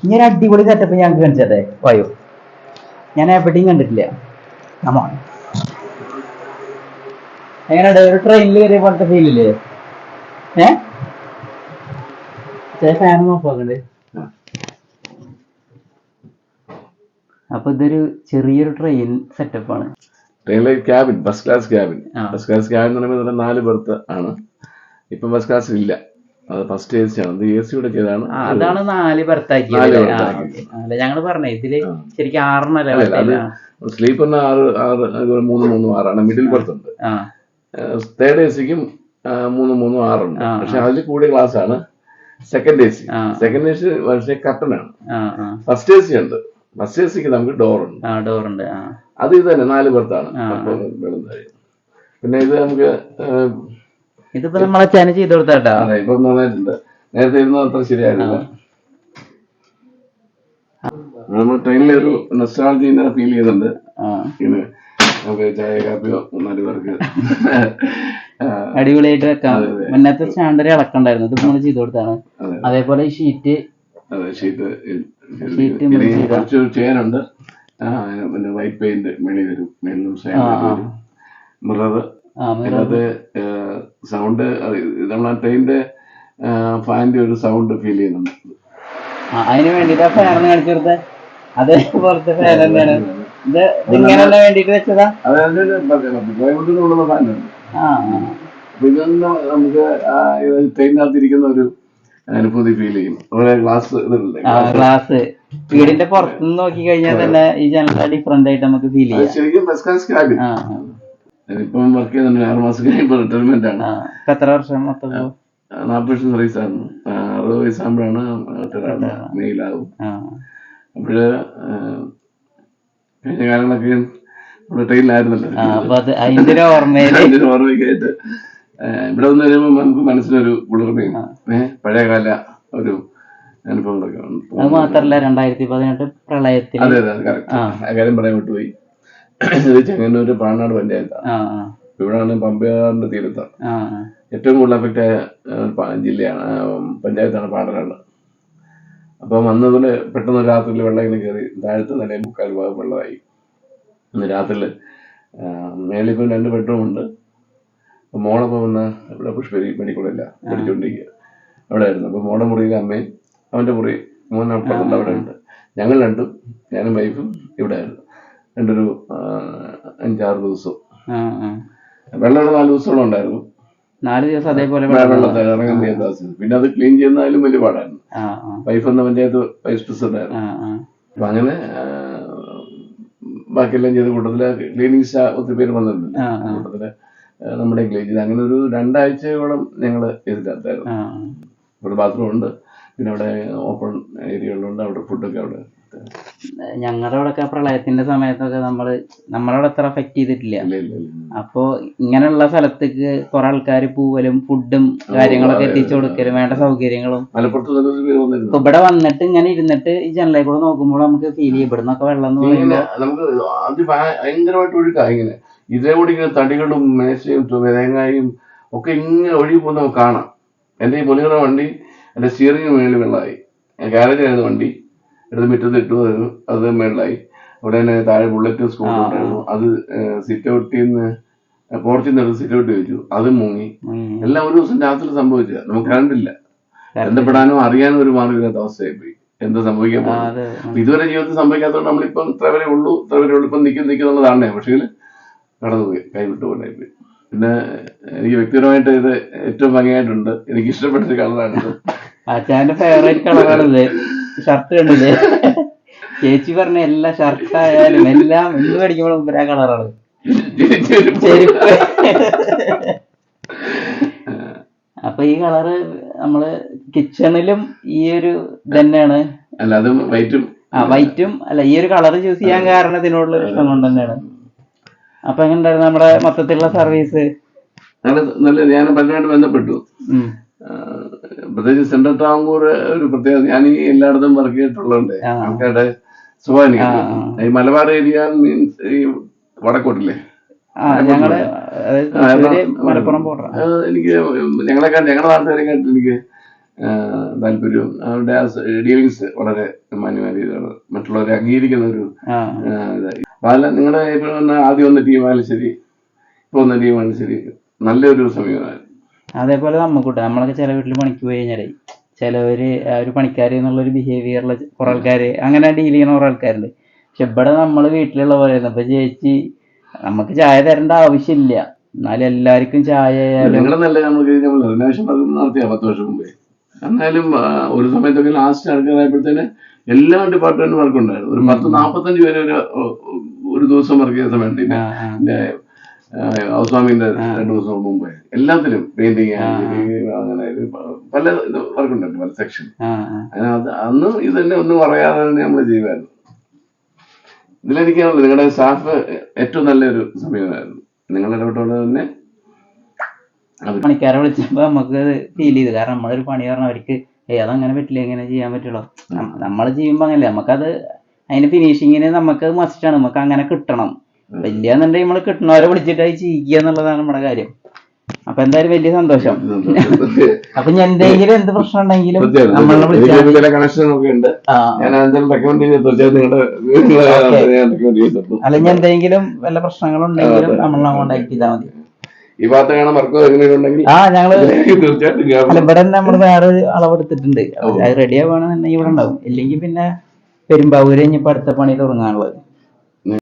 ഇങ്ങനെ അടിപൊളി സെറ്റപ്പ് ഞങ്ങൾക്ക് കാണിച്ചതേ വായു. ഞാൻ എവിടെയും കണ്ടിട്ടില്ല. എങ്ങനെയുണ്ട് ഒരു ട്രെയിനിൽ കയറിയ പോലത്തെ ഫീലില്ലേ? ഫാൻ നോക്കണ്ട്. അപ്പൊ ഇതൊരു ചെറിയൊരു ട്രെയിൻ സെറ്റപ്പാണ്. ട്രെയിനിലെ cabin first class cabin. First class cabin എന്ന് പറയുമ്പോൾ 4 ബെർത്ത് ആണ്. ഇപ്പം ഫസ്റ്റ് ക്ലാസ് ഇല്ല, അത് ഫസ്റ്റ് AC ആണ്. ഇത് AC കൂടെ ചെയ്താണ്. അതാണ് 4 ബെർത്താക്കി. ഞങ്ങൾ പറഞ്ഞേ ഇതില് ശരിക്കും 6 സ്ലീപ്പറിന് 6 3 3 6 മിഡിൽ ബെർത്ത് ഉണ്ട്. തേർഡ് ACക്കും 3 3 6 ഉണ്ട്. പക്ഷെ അതിൽ കൂടിയ ക്ലാസ് ആണ് സെക്കൻഡ് AC. സെക്കൻഡ് AC പക്ഷേ കട്ടനാണ്. ഫസ്റ്റ് AC ഉണ്ട്. ഫസ്റ്റ് ACക്ക് നമുക്ക് ഡോറുണ്ട്. അത് ഇത് തന്നെ 4 ബെർത്താണ്. പിന്നെ ഇത് നമുക്ക് ഇതിപ്പോ നമ്മളെ ചാന ചെയ്ത് കൊടുത്താ ഇപ്പൊ നന്നായിട്ടുണ്ട്. നേരത്തെ ഇരുന്നത് അത്ര ശരിയായിരുന്നില്ല. നമ്മൾ ട്രെയിനിലൊരു നൊസ്റ്റാൾജി ഫീൽ ചെയ്യുന്നുണ്ട്. ഇങ്ങനെ നമുക്ക് ചായ കാപ്പിയോ 4 പേർക്ക് അടിപൊളിയായിട്ട് വെക്കാം. മുന്നത്തെ സ്റ്റാൻഡേർഡ് ഇളക്കണ്ടായിരുന്നു, ഇത് നമ്മൾ ചെയ്ത് കൊടുത്താണ്. അതേപോലെ ഷീറ്റ് കുറച്ച് ചെയ്യാനുണ്ട്. പിന്നെ വൈറ്റ് പെയിന്റ് മേളിൽ വരും, മേളിലും മിറർ. അതിനകത്ത് സൗണ്ട് നമ്മൾ ആ ട്രെയിനിന്റെ ഫാനിന്റെ ഒരു സൗണ്ട് ഫീൽ ചെയ്യുന്നുണ്ട്. അതിന് വേണ്ടിട്ട് ഫാൻ കാണിച്ചു കൊടുത്തത് അതേപോലത്തെ ഫാൻ തന്നെയാണ്. ഇത് ഇങ്ങനെ വേണ്ടിട്ട് വെച്ചതാ. ഫാനുള്ള ഫാനാണ്. അപ്പൊ ഇതൊന്നും നമുക്ക് ട്രെയിനകത്തിരിക്കുന്ന ഒരു അനുഭൂതി ഫീൽ ചെയ്യും. ഗ്ലാസ് വീടിന്റെ പുറത്തുനിന്ന് നോക്കി കഴിഞ്ഞാൽ തന്നെ ഈ ജനല ഡിഫറെന്റ് ആയിട്ട് നമുക്ക് ഫീൽ ചെയ്യാം. ശരിക്കും ഫസ്റ്റ് ക്ലാസ് ക്യാബിൻ. ഇപ്പം വർക്ക് ചെയ്യുന്നുണ്ട്. 6 മാസം കഴിയുമ്പോൾ റിട്ടയർമെന്റ് ആണ്. എത്ര വർഷം? 40 വർഷം സർവീസ് ആയിരുന്നു. 60 വയസ്സാകുമ്പോഴാണ് മെയിലാകും. അപ്പോഴ് കഴിഞ്ഞ കാലങ്ങളൊക്കെ നമ്മുടെ ട്രെയിനിലായിരുന്നല്ലോ. അതിന്റെ ഓർമ്മയ്ക്കായിട്ട് ഇവിടെ വന്ന് വരുമ്പോൾ നമുക്ക് മനസ്സിലൊരു കുളിർമയും പഴയകാല ഒരു അനുഭവങ്ങളൊക്കെ ഉണ്ട്. അത് മാത്രല്ല 2018 പ്രളയത്തിൽ. അതെ കറക്റ്റ്. ആ കാര്യം പറയാൻ വിട്ടുപോയി. ഇത് ചെങ്ങന്നൂര് പാണാട് പഞ്ചായത്താണ്. ഇവിടെയാണ് പമ്പയാറിന്റെ തീരത്താണ്. ഏറ്റവും കൂടുതൽ അഫക്റ്റ് ആയ ജില്ലയാണ്, പഞ്ചായത്താണ് പാണനാട്. അപ്പം അന്നതുപോലെ പെട്ടെന്ന് രാത്രിയിൽ വെള്ളം ഇങ്ങനെ കയറി താഴത്തെ നിലയിൽ 3/4 ഭാഗം വെള്ളമായി. ഇന്ന് രാത്രിയിൽ മേലിപ്പം 2 ബെഡ്റൂം ഉണ്ട്. മോളപ്പം വന്ന് ഇവിടെ പുഷ്പരി മെഡിക്കലില്ല പഠിച്ചുകൊണ്ടിരിക്കുക അവിടെ ആയിരുന്നു. അപ്പൊ മോടെ മുറിയിൽ അമ്മയും അവന്റെ മുറി മോനപ്പുറത്തുണ്ട് അവിടെ ഉണ്ട്. ഞങ്ങൾ രണ്ടും, ഞാനും വൈഫും ഇവിടെ ആയിരുന്നു. രണ്ടൊരു 5-6 ദിവസവും വെള്ളം 4 ദിവസത്തോളം ഉണ്ടായിരുന്നു. 4 ദിവസം അതേപോലെ വെള്ളത്തിൽ ഇറങ്ങാൻ ചെയ്യാൻ. പിന്നെ അത് ക്ലീൻ ചെയ്യുന്നതിലും വലിയ പാടായിരുന്നു. വൈഫ് എന്ന പഞ്ചായത്ത് വൈസ് പ്രസിഡന്റ് ആയിരുന്നു. അപ്പൊ അങ്ങനെ ബാക്കിയെല്ലാം ചെയ്ത കൂട്ടത്തില് ക്ലീനിങ് സ്റ്റാഫ് ഒത്തിരി പേര് വന്നിട്ടുണ്ട്. കൂട്ടത്തില് നമ്മുടെ ക്ലീൻ ചെയ്ത് അങ്ങനെ ഒരു 2 ആഴ്ചയോളം ഞങ്ങള് ഇതിനകത്തായിരുന്നു. ഇവിടെ ബാത്റൂം ഉണ്ട്, പിന്നെ അവിടെ ഓപ്പൺ ഏരിയകളുണ്ട്, അവിടെ ഫുഡൊക്കെ അവിടെ. ഞങ്ങളുടെ അവിടെ പ്രളയത്തിന്റെ സമയത്തൊക്കെ നമ്മളവിടെ അത്ര അഫക്ട് ചെയ്തിട്ടില്ല. അപ്പൊ ഇങ്ങനെയുള്ള സ്ഥലത്തേക്ക് കുറെ ആൾക്കാർ പൂവലും ഫുഡും കാര്യങ്ങളൊക്കെ എത്തിച്ചു കൊടുക്കലും വേണ്ട സൗകര്യങ്ങളും. ഇവിടെ വന്നിട്ട് ഇങ്ങനെ ഇരുന്നിട്ട് ഈ ജനലിൽ കൂടെ നോക്കുമ്പോൾ നമുക്ക് ഫീൽ ചെയ്യും ഇവിടുന്നൊക്കെ വെള്ളം നമുക്ക് അത് ഭയങ്കരമായിട്ട് ഒഴുക്കാ. ഇങ്ങനെ ഇതേ കൂടി ഇങ്ങനെ തടികളും മേശയും തേങ്ങായും ഒക്കെ ഇങ്ങനെ ഒഴുകി പോകുന്ന നമുക്ക് കാണാം. എന്റെ ഈ പൊലിയുടെ വണ്ടി എന്റെ സ്റ്റിയറിംഗ് മേളിൽ വെള്ളമായി. ഗാരേജായിരുന്നു വണ്ടി, എടുത്ത് മുറ്റത്ത് ഇട്ടു, അത് മേളിലായി. അവിടെ തന്നെ താഴെ ബുള്ളറ്റും സ്കൂട്ടറും ഉണ്ടായിരുന്നു. അത് സിറ്റ് ഔട്ടിന്ന് പോർച്ചിൽ നിന്ന് സിറ്റ് ഔട്ട് വെച്ചു, അത് മുങ്ങി. എല്ലാം ഒരു ദിവസം രാത്രി സംഭവിച്ച. നമുക്ക് കണ്ടില്ല, ബന്ധപ്പെടാനോ അറിയാനോ ഒരു മാർഗ്ഗമില്ലാത്ത അവസ്ഥയായി പോയി. എന്താ സംഭവിക്കാൻ പോകുന്നത് ഇതുവരെ ജീവിതത്തിൽ സംഭവിക്കാത്തതുകൊണ്ട് നമ്മളിപ്പം ഇത്ര വരെ ഉള്ളൂ ഇപ്പം നിൽക്കുന്നുള്ളതാണ്. പക്ഷേ കടന്നുപോയി, കൈവിട്ട് കൊണ്ടായിപ്പോയി. പിന്നെ എനിക്ക് വ്യക്തിപരമായിട്ട് ഇത് ഏറ്റവും ഭംഗിയായിട്ടുണ്ട്. എനിക്ക് ഇഷ്ടപ്പെട്ടൊരു കളറാണിത്. അച്ഛന്റെ ഫേവറേറ്റ് കളറാണിത്. ഷർട്ട് കണ്ടില്ലേ? ചേച്ചി പറഞ്ഞ എല്ലാ ഷർട്ടായാലും എല്ലാം എന്ത് മേടിക്കുമ്പോഴും ആ കളറാണ്. ചെരുപ്പ്. അപ്പൊ ഈ കളറ് നമ്മള് കിച്ചണിലും ഈ ഒരു തന്നെയാണ്. വൈറ്റും അല്ല, ഈ ഒരു കളർ ചൂസ് ചെയ്യാൻ കാരണം ഇതിനോടുള്ള ഇഷ്ടം കൊണ്ട് തന്നെയാണ്. അപ്പൊ എങ്ങനെ ഉണ്ടായിരുന്നു നമ്മുടെ മൊത്തത്തിലുള്ള സർവീസ്? ഞാൻ പലരുമായിട്ട് ബന്ധപ്പെട്ടു. പ്രത്യേകിച്ച് സെൻട്രൽ ട്രാവൻകൂർ ഒരു പ്രത്യേകത. ഞാൻ ഈ എല്ലായിടത്തും വർക്ക് ചെയ്തിട്ടുള്ളതുകൊണ്ട് ആൾക്കാരുടെ സുഖം എനിക്ക്. ഈ മലബാർ ഏരിയ മീൻസ് ഈ വടക്കോട്ടില്ലേ, എനിക്ക് ഞങ്ങളുടെ നാട്ടുകാരെ കേട്ട് എനിക്ക് താല്പര്യവും അവരുടെ ആ ഡീലിങ്സ് വളരെ മാന്യമാരിയാണ്, മറ്റുള്ളവരെ അംഗീകരിക്കുന്ന ഒരു ഇതായി. നിങ്ങളുടെ ഇപ്പൊ ആദ്യം വന്ന ടീമായാലും ശരി, ഇപ്പൊ വന്ന ടീമായാലും ശരി, നല്ലൊരു സമീപനമായിരുന്നു. അതേപോലെ നമുക്കൂട്ടെ, നമ്മളൊക്കെ ചില വീട്ടിൽ പണിക്ക് പോയി കഴിഞ്ഞാലേ ചിലവര് ഒരു പണിക്കാര് എന്നുള്ളൊരു ബിഹേവിയറുള്ള കുറെ ആൾക്കാര് അങ്ങനെ ഡീൽ ചെയ്യുന്ന കുറെ ആൾക്കാരുണ്ട്. പക്ഷെ ഇവിടെ നമ്മള് വീട്ടിലുള്ള പോലെ ഇപ്പൊ ചേച്ചി നമുക്ക് ചായ തരേണ്ട ആവശ്യമില്ല, എന്നാലും എല്ലാവർക്കും ചായ ആയാലും നിങ്ങളുടെ നല്ല നമുക്ക് റിനോവേഷൻ നടത്തിയ 10 വർഷം മുമ്പേ. എന്നാലും ഒരു സമയത്തൊക്കെ ലാസ്റ്റ് ആൾക്കാരായപ്പോഴത്തേന് എല്ലാ ഡിപ്പാർട്ട്മെന്റും വർക്ക് ഉണ്ടായിരുന്നു. ഒരു 10-45 പേര് ഒരു ദിവസം വർക്ക് ചെയ്യുന്ന സമയത്ത് എന്റെ ഹൗസ് വാമിന്റെ 2 ദിവസം മുമ്പേ എല്ലാത്തിലും പെയിന്റിങ് അങ്ങനെ പല വർക്ക് ഉണ്ടായിരുന്നു, പല സെക്ഷൻ. അന്ന് ഇതന്നെ ഒന്നും പറയാതെ തന്നെ നമ്മൾ ചെയ്യുമായിരുന്നു. ഇതിലെനിക്കാണല്ലോ നിങ്ങളുടെ സ്റ്റാഫ് ഏറ്റവും നല്ലൊരു സമീപനമായിരുന്നു. നിങ്ങളുടെ ഇടപെട്ടോടെ തന്നെ പണിക്കാരെ വിളിച്ചപ്പോ നമുക്ക് ഫീൽ ചെയ്തു. കാരണം നമ്മളൊരു പണി പറഞ്ഞ അവർക്ക് അതങ്ങനെ പറ്റില്ല, എങ്ങനെ ചെയ്യാൻ പറ്റുള്ളൂ. നമ്മൾ ചെയ്യുമ്പോ അങ്ങനല്ലേ, നമുക്കത് അതിന്റെ ഫിനിഷിങ്ങിന് നമുക്കത് മസ്റ്റാണ്, നമുക്ക് അങ്ങനെ കിട്ടണം. വലിയെന്നുണ്ടെങ്കിൽ നമ്മൾ കിട്ടണവരെ വിളിച്ചിട്ടായി ചെയ്യുക എന്നുള്ളതാണ് നമ്മുടെ കാര്യം. അപ്പൊ എന്തായാലും വലിയ സന്തോഷം. അപ്പൊ ഞാൻ എന്തെങ്കിലും എന്ത് പ്രശ്നം ഉണ്ടെങ്കിലും നമ്മളെ വിളിച്ചാൽ കണക്ഷൻ ഒക്കെ ഉണ്ട്. അല്ലെങ്കിൽ എന്തെങ്കിലും വല്ല പ്രശ്നങ്ങളുണ്ടെങ്കിലും നമ്മളെ കോണ്ടാക്ട് ചെയ്താൽ മതി. ഈ ഭാഗത്താണ് വർക്കോ ഉണ്ടെങ്കിൽ ഞങ്ങള് അല്ല ഇവിടെ നമ്മള് വേറെ അളവെടുത്തിട്ടുണ്ട്, അത് റെഡി ആവുകയാണെന്നുണ്ടെങ്കിൽ ഇവിടെ ഉണ്ടാവും. ഇല്ലെങ്കിൽ പിന്നെ പെരുമ്പാവൂര് ഇനിയിപ്പോ അടുത്ത പണി തുടങ്ങാനുള്ളത്.